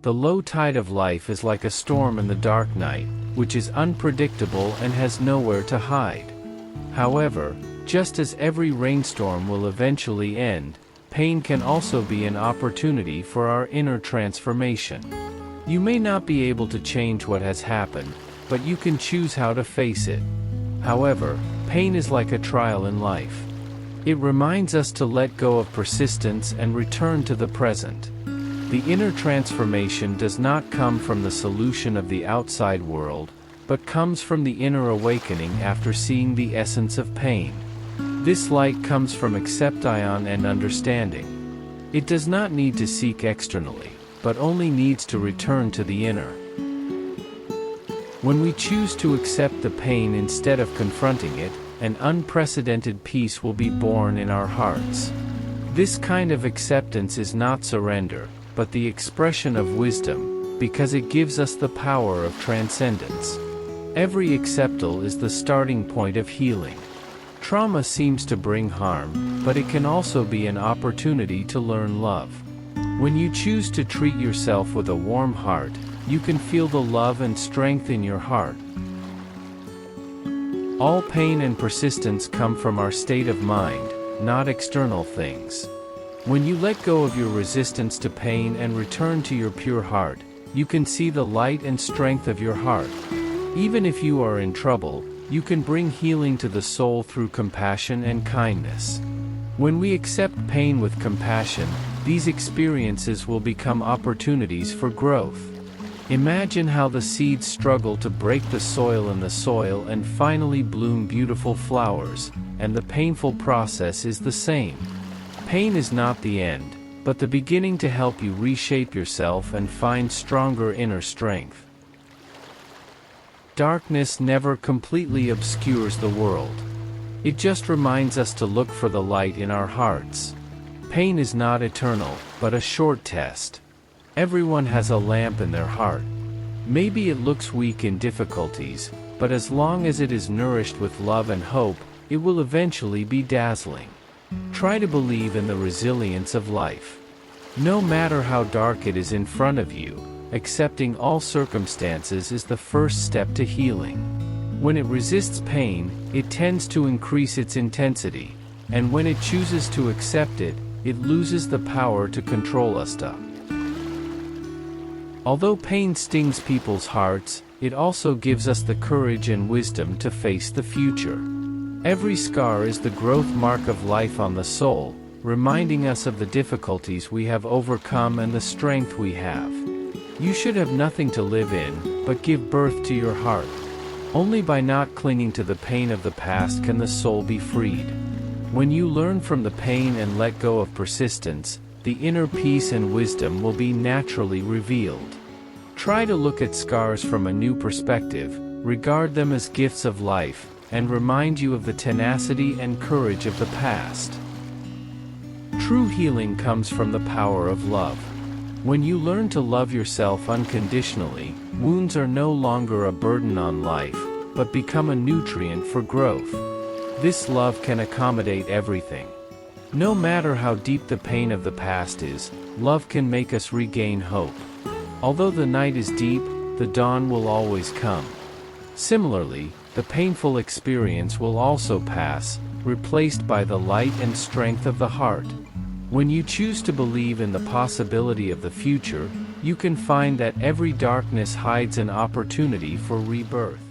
The low tide of life is like a storm in the dark night, which is unpredictable and has nowhere to hide. However, just as every rainstorm will eventually end, pain can also be an opportunity for our inner transformation. You may not be able to change what has happened, but you can choose how to face it. However, pain is like a trial in life. It reminds us to let go of persistence and return to the present. The inner transformation does not come from the solution of the outside world, but comes from the inner awakening after seeing the essence of pain. This light comes from acceptance and understanding. It does not need to seek externally, but only needs to return to the inner. When we choose to accept the pain instead of confronting it, an unprecedented peace will be born in our hearts. This kind of acceptance is not surrender, but the expression of wisdom, because it gives us the power of transcendence. Every acceptal is the starting point of healing. Trauma seems to bring harm, but it can also be an opportunity to learn love. When you choose to treat yourself with a warm heart, you can feel the love and strength in your heart. All pain and persistence come from our state of mind, not external things. When you let go of your resistance to pain and return to your pure heart, you can see the light and strength of your heart. Even if you are in trouble, you can bring healing to the soul through compassion and kindness. When we accept pain with compassion, these experiences will become opportunities for growth. Imagine how the seeds struggle to break the soil and finally bloom beautiful flowers, and the painful process is the same. Pain is not the end, but the beginning to help you reshape yourself and find stronger inner strength. Darkness never completely obscures the world. It just reminds us to look for the light in our hearts. Pain is not eternal, but a short test. Everyone has a lamp in their heart. Maybe it looks weak in difficulties, but as long as it is nourished with love and hope, it will eventually be dazzling. Try to believe in the resilience of life. No matter how dark it is in front of you, accepting all circumstances is the first step to healing. When it resists pain, it tends to increase its intensity, and when it chooses to accept it, it loses the power to control us. Although pain stings people's hearts, it also gives us the courage and wisdom to face the future. Every scar is the growth mark of life on the soul, reminding us of the difficulties we have overcome and the strength we have. You should have nothing to live in, but give birth to your heart. Only by not clinging to the pain of the past can the soul be freed. When you learn from the pain and let go of persistence, the inner peace and wisdom will be naturally revealed. Try to look at scars from a new perspective, regard them as gifts of life, and remind you of the tenacity and courage of the past. True healing comes from the power of love. When you learn to love yourself unconditionally, wounds are no longer a burden on life, but become a nutrient for growth. This love can accommodate everything. No matter how deep the pain of the past is, love can make us regain hope. Although the night is deep, the dawn will always come. Similarly, the painful experience will also pass, replaced by the light and strength of the heart. When you choose to believe in the possibility of the future, you can find that every darkness hides an opportunity for rebirth.